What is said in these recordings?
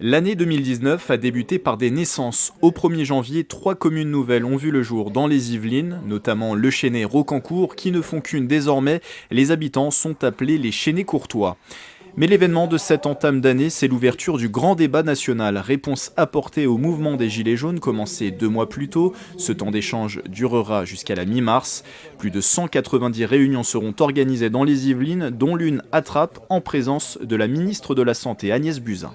L'année 2019 a débuté par des naissances. Au 1er janvier, 3 communes nouvelles ont vu le jour dans les Yvelines, notamment Le Chesnay, Rocancourt, qui ne font qu'une désormais. Les habitants sont appelés les Chesnay-Courtois. Mais l'événement de cette entame d'année, c'est l'ouverture du grand débat national. Réponse apportée au mouvement des Gilets jaunes commencé 2 mois plus tôt. Ce temps d'échange durera jusqu'à la mi-mars. Plus de 190 réunions seront organisées dans les Yvelines, dont l'une à Trappes, en présence de la ministre de la Santé Agnès Buzyn.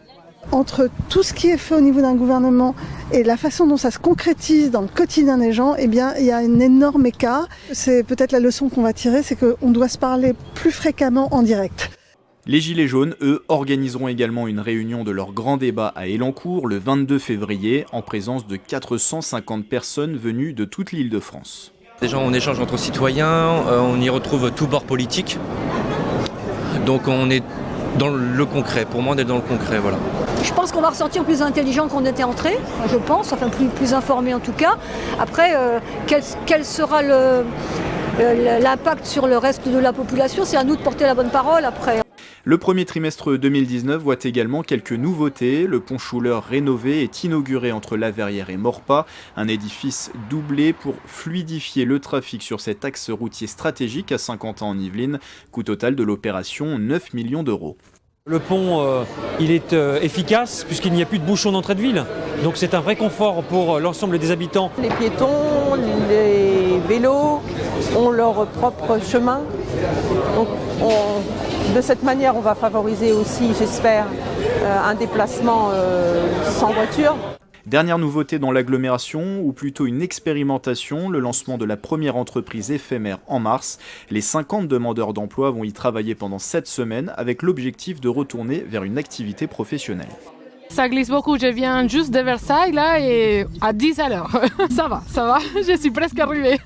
Entre tout ce qui est fait au niveau d'un gouvernement et la façon dont ça se concrétise dans le quotidien des gens, eh bien, il y a un énorme écart. C'est peut-être la leçon qu'on va tirer, c'est qu'on doit se parler plus fréquemment en direct. Les Gilets jaunes, eux, organiseront également une réunion de leur grand débat à Élancourt le 22 février, en présence de 450 personnes venues de toute l'Île-de-France. Déjà, on échange entre citoyens, on y retrouve tout bord politique. Donc on est dans le concret. Pour moi, on est dans le concret, voilà. Je pense qu'on va ressortir plus intelligent qu'on était entré, je pense, enfin plus informé en tout cas. Après, quel sera l'impact sur le reste de la population? C'est à nous de porter la bonne parole après. Le premier trimestre 2019 voit également quelques nouveautés. Le pont Schuler rénové est inauguré entre La Verrière et Maurepas, un édifice doublé pour fluidifier le trafic sur cet axe routier stratégique à Saint-Quentin en Yvelines. Coût total de l'opération, 9 millions d'euros. Le pont, il est efficace puisqu'il n'y a plus de bouchons d'entrée de ville. Donc c'est un vrai confort pour l'ensemble des habitants. Les piétons, les vélos ont leur propre chemin. Donc de cette manière, on va favoriser aussi, j'espère, un déplacement sans voiture. Dernière nouveauté dans l'agglomération, ou plutôt une expérimentation, le lancement de la première entreprise éphémère en mars. Les 50 demandeurs d'emploi vont y travailler pendant 7 semaines avec l'objectif de retourner vers une activité professionnelle. Ça glisse beaucoup, je viens juste de Versailles là et à 10 à l'heure. Ça va, je suis presque arrivée.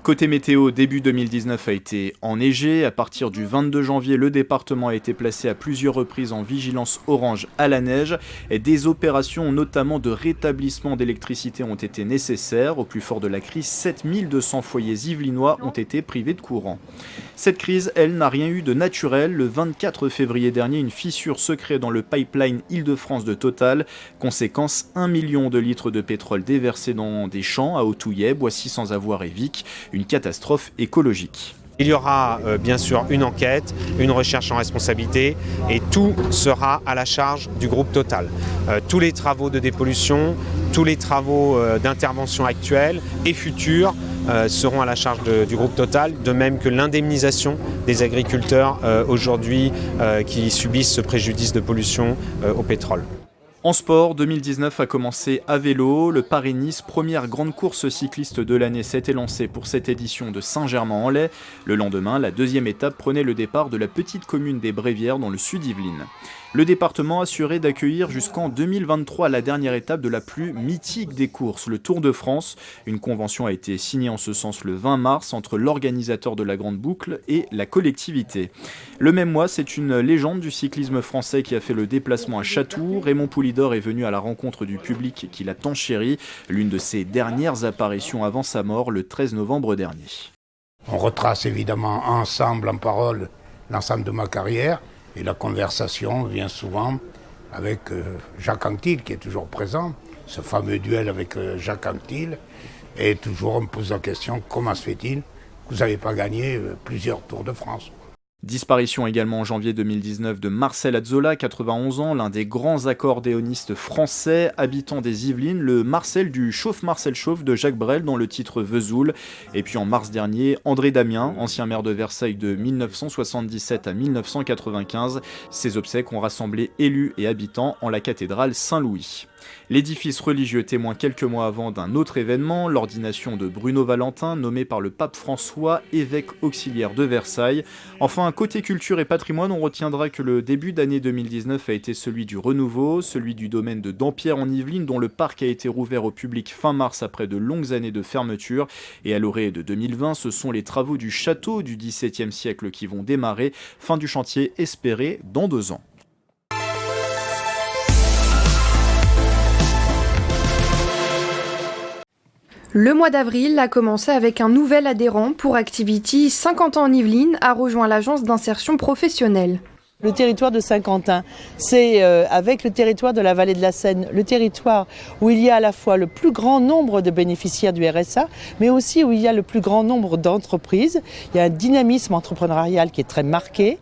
Côté météo, début 2019 a été enneigé. À partir du 22 janvier, le département a été placé à plusieurs reprises en vigilance orange à la neige. Et des opérations, notamment de rétablissement d'électricité, ont été nécessaires. Au plus fort de la crise, 7200 foyers yvelinois ont été privés de courant. Cette crise, elle, n'a rien eu de naturel. Le 24 février dernier, une fissure se crée dans le pipeline Île-de-France de Total. Conséquence, 1 million de litres de pétrole déversés dans des champs à Autouillet, Boissy-sans-Avoir et Vic. Une catastrophe écologique. Il y aura bien sûr une enquête, une recherche en responsabilité et tout sera à la charge du groupe Total. Tous les travaux de dépollution, tous les travaux d'intervention actuels et futurs seront à la charge du groupe Total, de même que l'indemnisation des agriculteurs aujourd'hui qui subissent ce préjudice de pollution au pétrole. En sport, 2019 a commencé à vélo. Le Paris-Nice, première grande course cycliste de l'année, s'était lancé pour cette édition de Saint-Germain-en-Laye. Le lendemain, la deuxième étape prenait le départ de la petite commune des Brévières dans le sud Yvelines. Le département assurait d'accueillir jusqu'en 2023 la dernière étape de la plus mythique des courses, le Tour de France. Une convention a été signée en ce sens le 20 mars entre l'organisateur de la Grande Boucle et la collectivité. Le même mois, c'est une légende du cyclisme français qui a fait le déplacement à Chatou. Raymond Poulidor est venu à la rencontre du public qu'il a tant chéri, l'une de ses dernières apparitions avant sa mort le 13 novembre dernier. On retrace évidemment ensemble en parole l'ensemble de ma carrière. Et la conversation vient souvent avec Jacques Anquetil, qui est toujours présent, ce fameux duel avec Jacques Anquetil. Et toujours on me pose la question, comment se fait-il que vous n'avez pas gagné plusieurs Tours de France ? Disparition également en janvier 2019 de Marcel Azzola, 91 ans, l'un des grands accordéonistes français, habitant des Yvelines, le Marcel du Chauffe Marcel Chauffe de Jacques Brel dans le titre Vesoul. Et puis en mars dernier, André Damien, ancien maire de Versailles de 1977 à 1995. Ses obsèques ont rassemblé élus et habitants en la cathédrale Saint-Louis. L'édifice religieux témoin quelques mois avant d'un autre événement, l'ordination de Bruno Valentin, nommé par le pape François évêque auxiliaire de Versailles. Enfin, côté culture et patrimoine, on retiendra que le début d'année 2019 a été celui du renouveau, celui du domaine de Dampierre en Yvelines, dont le parc a été rouvert au public fin mars après de longues années de fermeture. Et à l'orée de 2020, ce sont les travaux du château du XVIIe siècle qui vont démarrer, fin du chantier espéré dans 2 ans. Le mois d'avril a commencé avec un nouvel adhérent pour Activity. 50 ans en Yvelines, a rejoint l'agence d'insertion professionnelle. Le territoire de Saint-Quentin, c'est avec le territoire de la vallée de la Seine, le territoire où il y a à la fois le plus grand nombre de bénéficiaires du RSA, mais aussi où il y a le plus grand nombre d'entreprises. Il y a un dynamisme entrepreneurial qui est très marqué.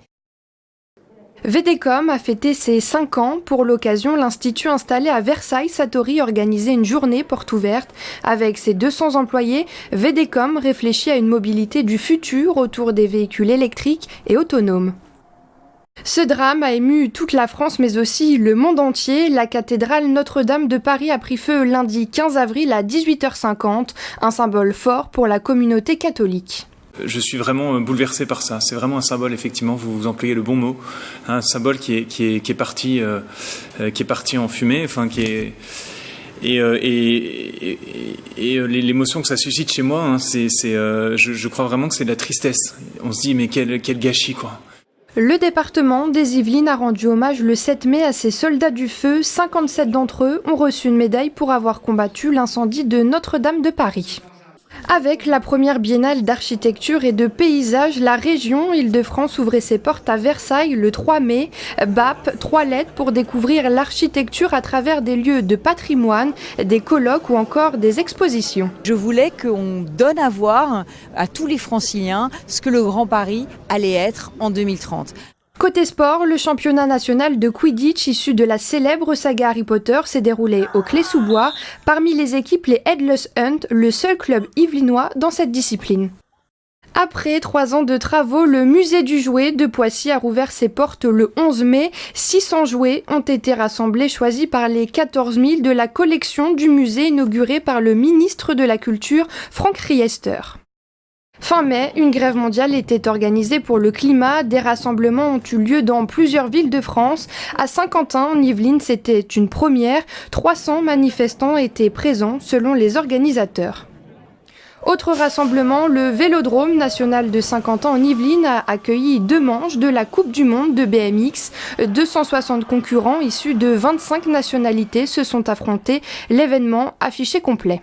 VDCOM a fêté ses 5 ans. Pour l'occasion, l'Institut installé à Versailles-Satori organisait une journée porte ouverte. Avec ses 200 employés, VDCOM réfléchit à une mobilité du futur autour des véhicules électriques et autonomes. Ce drame a ému toute la France mais aussi le monde entier. La cathédrale Notre-Dame de Paris a pris feu lundi 15 avril à 18h50, un symbole fort pour la communauté catholique. Je suis vraiment bouleversé par ça. C'est vraiment un symbole, effectivement, vous employez le bon mot, un symbole qui est parti en fumée, enfin l'émotion que ça suscite chez moi, hein, je crois vraiment que c'est de la tristesse. On se dit mais quel gâchis, quoi. Le département des Yvelines a rendu hommage le 7 mai à ses soldats du feu. 57 d'entre eux ont reçu une médaille pour avoir combattu l'incendie de Notre-Dame de Paris. Avec la première biennale d'architecture et de paysage, la région Île-de-France ouvrait ses portes à Versailles le 3 mai. BAP, 3 lettres pour découvrir l'architecture à travers des lieux de patrimoine, des colloques ou encore des expositions. Je voulais qu'on donne à voir à tous les Franciliens ce que le Grand Paris allait être en 2030. Côté sport, le championnat national de Quidditch issu de la célèbre saga Harry Potter s'est déroulé au Clé-sous-Bois. Parmi les équipes, les Headless Hunt, le seul club yvelinois dans cette discipline. Après 3 ans de travaux, le musée du jouet de Poissy a rouvert ses portes le 11 mai. 600 jouets ont été rassemblés, choisis par les 14 000 de la collection du musée inaugurée par le ministre de la Culture, Franck Riester. Fin mai, une grève mondiale était organisée pour le climat. Des rassemblements ont eu lieu dans plusieurs villes de France. À Saint-Quentin, en Yvelines, c'était une première. 300 manifestants étaient présents selon les organisateurs. Autre rassemblement, le Vélodrome national de Saint-Quentin en Yvelines a accueilli 2 manches de la Coupe du Monde de BMX. 260 concurrents issus de 25 nationalités se sont affrontés. L'événement affiché complet.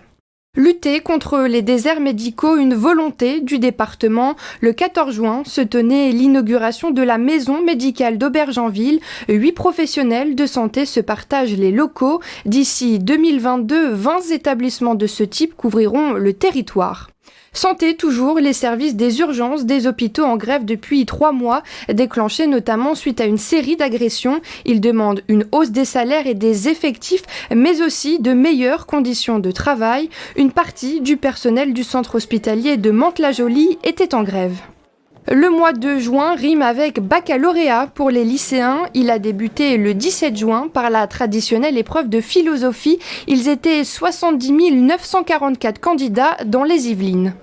Lutter contre les déserts médicaux, une volonté du département. Le 14 juin se tenait l'inauguration de la maison médicale d'Aubergenville. 8 professionnels de santé se partagent les locaux. D'ici 2022, 20 établissements de ce type couvriront le territoire. Santé toujours, les services des urgences des hôpitaux en grève depuis 3 mois, déclenchés notamment suite à une série d'agressions. Ils demandent une hausse des salaires et des effectifs, mais aussi de meilleures conditions de travail. Une partie du personnel du centre hospitalier de Mantes-la-Jolie était en grève. Le mois de juin rime avec baccalauréat pour les lycéens. Il a débuté le 17 juin par la traditionnelle épreuve de philosophie. Ils étaient 70 944 candidats dans les Yvelines.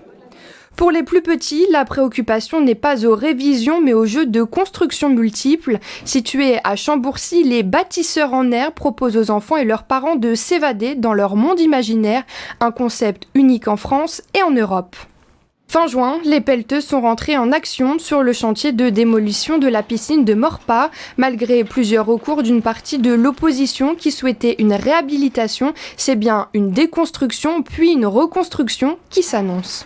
Pour les plus petits, la préoccupation n'est pas aux révisions mais aux jeux de construction multiples. Situés à Chambourcy, les bâtisseurs en air proposent aux enfants et leurs parents de s'évader dans leur monde imaginaire, un concept unique en France et en Europe. Fin juin, les pelleteux sont rentrés en action sur le chantier de démolition de la piscine de Maurepas. Malgré plusieurs recours d'une partie de l'opposition qui souhaitait une réhabilitation, c'est bien une déconstruction puis une reconstruction qui s'annonce.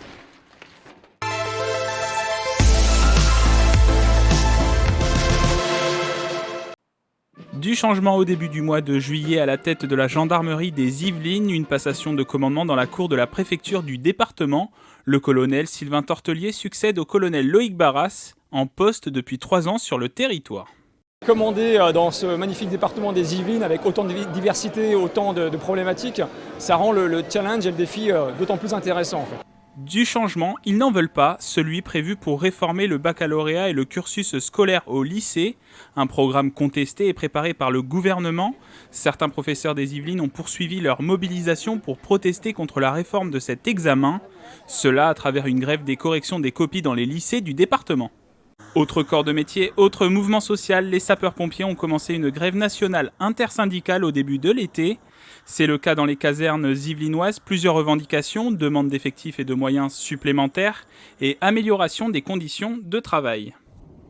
Du changement au début du mois de juillet à la tête de la gendarmerie des Yvelines, une passation de commandement dans la cour de la préfecture du département. Le colonel Sylvain Tortelier succède au colonel Loïc Barras, en poste depuis 3 ans sur le territoire. Commander dans ce magnifique département des Yvelines avec autant de diversité, autant de problématiques, ça rend le challenge et le défi d'autant plus intéressant en fait. Du changement, ils n'en veulent pas, celui prévu pour réformer le baccalauréat et le cursus scolaire au lycée, un programme contesté et préparé par le gouvernement. Certains professeurs des Yvelines ont poursuivi leur mobilisation pour protester contre la réforme de cet examen, cela à travers une grève des corrections des copies dans les lycées du département. Autre corps de métier, autre mouvement social, les sapeurs-pompiers ont commencé une grève nationale intersyndicale au début de l'été. C'est le cas dans les casernes yvelinoises, plusieurs revendications, demande d'effectifs et de moyens supplémentaires et amélioration des conditions de travail.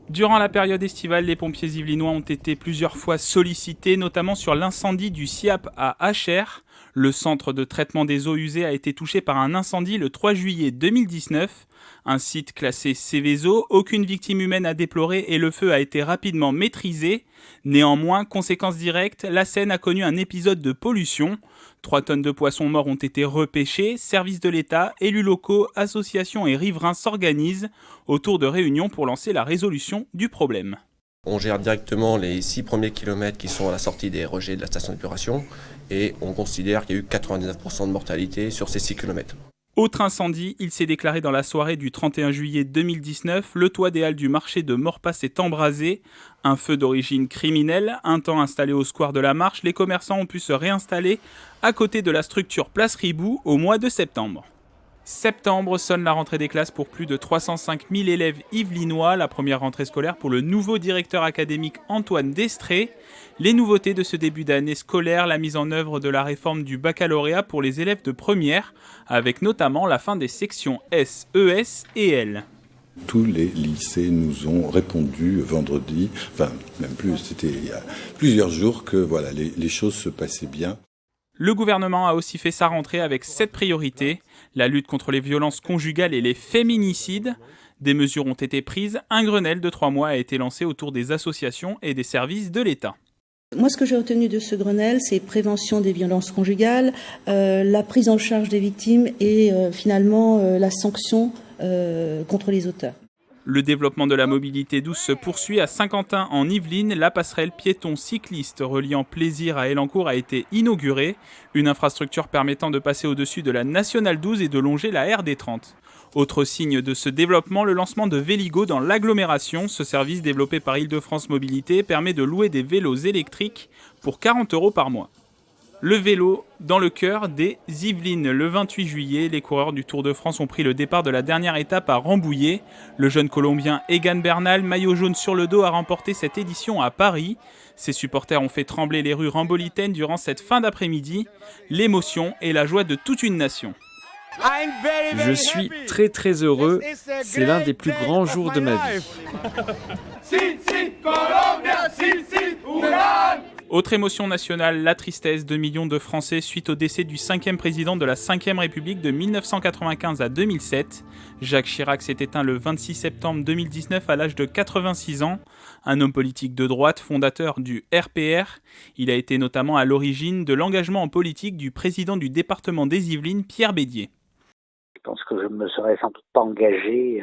Durant la période estivale, les pompiers yvelinois ont été plusieurs fois sollicités, notamment sur l'incendie du SIAP à Achères. Le centre de traitement des eaux usées a été touché par un incendie le 3 juillet 2019. Un site classé Seveso, aucune victime humaine à déplorer et le feu a été rapidement maîtrisé. Néanmoins, conséquence directe, la Seine a connu un épisode de pollution. 3 tonnes de poissons morts ont été repêchés. Services de l'État, élus locaux, associations et riverains s'organisent autour de réunions pour lancer la résolution du problème. On gère directement les 6 premiers kilomètres qui sont à la sortie des rejets de la station d'épuration et on considère qu'il y a eu 99% de mortalité sur ces 6 kilomètres. Autre incendie, il s'est déclaré dans la soirée du 31 juillet 2019. Le toit des halles du marché de Morpas s'est embrasé. Un feu d'origine criminelle. Un temps installé au square de la Marche, les commerçants ont pu se réinstaller à côté de la structure Place Ribou au mois de septembre. Septembre sonne la rentrée des classes pour plus de 305 000 élèves yvelinois, la première rentrée scolaire pour le nouveau directeur académique Antoine Destré. Les nouveautés de ce début d'année scolaire, la mise en œuvre de la réforme du baccalauréat pour les élèves de première, avec notamment la fin des sections S, ES et L. Tous les lycées nous ont répondu vendredi, enfin même plus, c'était il y a plusieurs jours que voilà, les choses se passaient bien. Le gouvernement a aussi fait sa rentrée avec 7 priorités. La lutte contre les violences conjugales et les féminicides. Des mesures ont été prises. Un Grenelle de 3 mois a été lancé autour des associations et des services de l'État. Moi, ce que j'ai retenu de ce Grenelle, c'est prévention des violences conjugales, la prise en charge des victimes et finalement la sanction contre les auteurs. Le développement de la mobilité douce se poursuit à Saint-Quentin en Yvelines. La passerelle piéton-cycliste reliant Plaisir à Elancourt a été inaugurée. Une infrastructure permettant de passer au-dessus de la Nationale 12 et de longer la RD 30. Autre signe de ce développement, le lancement de Véligo dans l'agglomération. Ce service développé par Île-de-France Mobilité permet de louer des vélos électriques pour 40 € par mois. Le vélo dans le cœur des Yvelines. Le 28 juillet, les coureurs du Tour de France ont pris le départ de la dernière étape à Rambouillet. Le jeune Colombien Egan Bernal, maillot jaune sur le dos, a remporté cette édition à Paris. Ses supporters ont fait trembler les rues rambolitaines durant cette fin d'après-midi. L'émotion et la joie de toute une nation. Je suis très très heureux, c'est l'un des plus grands jours de ma vie. Autre émotion nationale, la tristesse de millions de Français suite au décès du 5e président de la 5e République de 1995 à 2007. Jacques Chirac s'est éteint le 26 septembre 2019 à l'âge de 86 ans. Un homme politique de droite, fondateur du RPR. Il a été notamment à l'origine de l'engagement en politique du président du département des Yvelines, Pierre Bédier. Je pense que je ne me serais sans doute pas engagé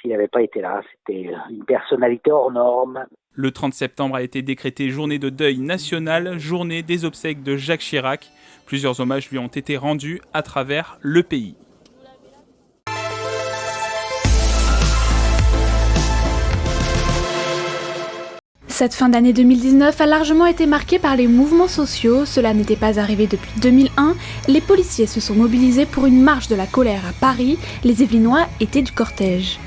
s'il n'avait pas été là. C'était une personnalité hors norme. Le 30 septembre a été décrété journée de deuil national, journée des obsèques de Jacques Chirac. Plusieurs hommages lui ont été rendus à travers le pays. Cette fin d'année 2019 a largement été marquée par les mouvements sociaux. Cela n'était pas arrivé depuis 2001. Les policiers se sont mobilisés pour une marche de la colère à Paris. Les Yvelinois étaient du cortège.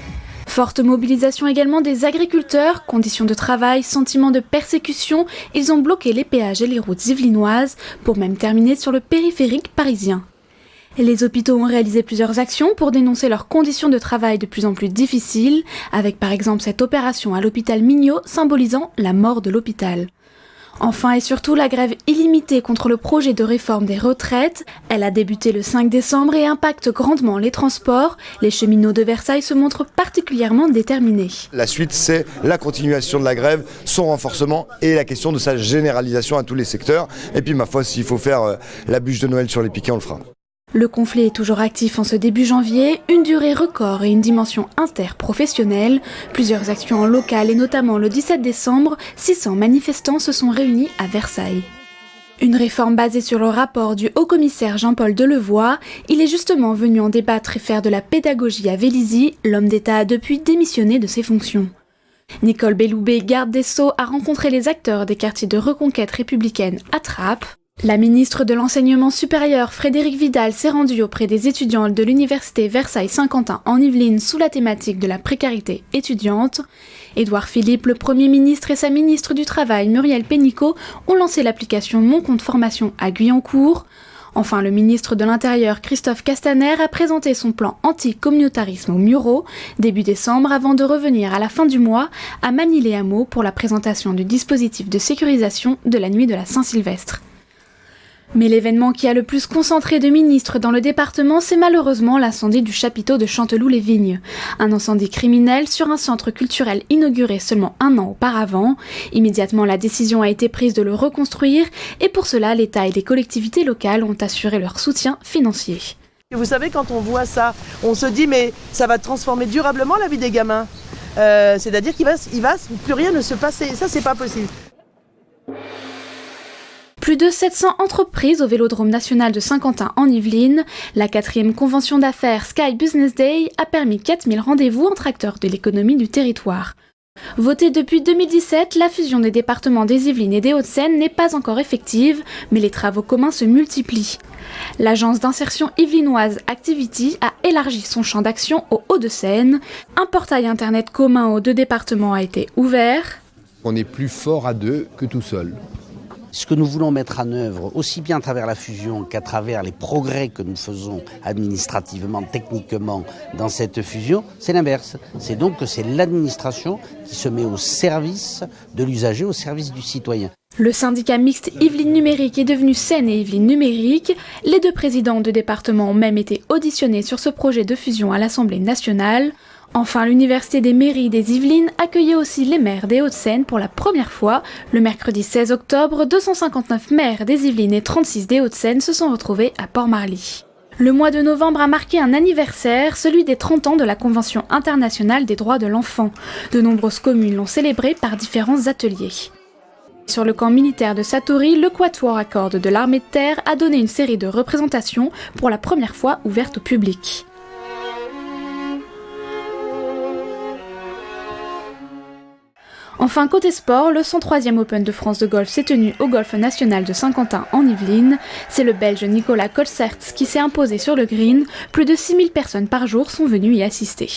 Forte mobilisation également des agriculteurs, conditions de travail, sentiment de persécution, ils ont bloqué les péages et les routes yvelinoises pour même terminer sur le périphérique parisien. Les hôpitaux ont réalisé plusieurs actions pour dénoncer leurs conditions de travail de plus en plus difficiles, avec par exemple cette opération à l'hôpital Mignot symbolisant la mort de l'hôpital. Enfin et surtout la grève illimitée contre le projet de réforme des retraites. Elle a débuté le 5 décembre et impacte grandement les transports. Les cheminots de Versailles se montrent particulièrement déterminés. La suite, c'est la continuation de la grève, son renforcement et la question de sa généralisation à tous les secteurs. Et puis ma foi, s'il faut faire la bûche de Noël sur les piquets, on le fera. Le conflit est toujours actif en ce début janvier, une durée record et une dimension interprofessionnelle. Plusieurs actions locales et notamment le 17 décembre, 600 manifestants se sont réunis à Versailles. Une réforme basée sur le rapport du haut-commissaire Jean-Paul Delevoye, il est justement venu en débattre et faire de la pédagogie à Vélizy. L'homme d'État a depuis démissionné de ses fonctions. Nicole Belloubet, garde des Sceaux, a rencontré les acteurs des quartiers de reconquête républicaine à Trappes. La ministre de l'Enseignement supérieur, Frédérique Vidal, s'est rendue auprès des étudiants de l'université Versailles-Saint-Quentin en Yvelines sous la thématique de la précarité étudiante. Édouard Philippe, le Premier ministre et sa ministre du Travail, Muriel Pénicaud, ont lancé l'application Mon compte formation à Guyancourt. Enfin, le ministre de l'Intérieur, Christophe Castaner, a présenté son plan anti-communautarisme au Mureau, début décembre, avant de revenir à la fin du mois à Magny-les-Hameaux pour la présentation du dispositif de sécurisation de la nuit de la Saint-Sylvestre. Mais l'événement qui a le plus concentré de ministres dans le département, c'est malheureusement l'incendie du chapiteau de Chanteloup-les-Vignes. Un incendie criminel sur un centre culturel inauguré seulement 1 an auparavant. Immédiatement, la décision a été prise de le reconstruire et pour cela, l'État et les collectivités locales ont assuré leur soutien financier. Et vous savez, quand on voit ça, on se dit mais ça va transformer durablement la vie des gamins. C'est-à-dire qu'il va plus rien ne se passer. Ça, c'est pas possible. Plus de 700 entreprises au Vélodrome national de Saint-Quentin en Yvelines. La 4e convention d'affaires Sky Business Day a permis 4000 rendez-vous entre acteurs de l'économie du territoire. Votée depuis 2017, la fusion des départements des Yvelines et des Hauts-de-Seine n'est pas encore effective, mais les travaux communs se multiplient. L'agence d'insertion yvelinoise Activity a élargi son champ d'action aux Hauts-de-Seine. Un portail internet commun aux 2 départements a été ouvert. On est plus fort à 2 que tout seul. Ce que nous voulons mettre en œuvre, aussi bien à travers la fusion qu'à travers les progrès que nous faisons administrativement, techniquement dans cette fusion, c'est l'inverse. C'est donc que c'est l'administration qui se met au service de l'usager, au service du citoyen. Le syndicat mixte Yvelines Numérique est devenu Seine et Yvelines Numérique. Les 2 présidents de département ont même été auditionnés sur ce projet de fusion à l'Assemblée nationale. Enfin, l'Université des mairies des Yvelines accueillait aussi les maires des Hauts-de-Seine pour la première fois. Le mercredi 16 octobre, 259 maires des Yvelines et 36 des Hauts-de-Seine se sont retrouvés à Port-Marly. Le mois de novembre a marqué un anniversaire, celui des 30 ans de la Convention internationale des droits de l'enfant. De nombreuses communes l'ont célébré par différents ateliers. Sur le camp militaire de Satory, le Quatuor à cordes de l'armée de terre a donné une série de représentations pour la première fois ouvertes au public. Enfin, côté sport, le 103e Open de France de golf s'est tenu au Golf National de Saint-Quentin en Yvelines. C'est le Belge Nicolas Colsaerts qui s'est imposé sur le green. Plus de 6000 personnes par jour sont venues y assister.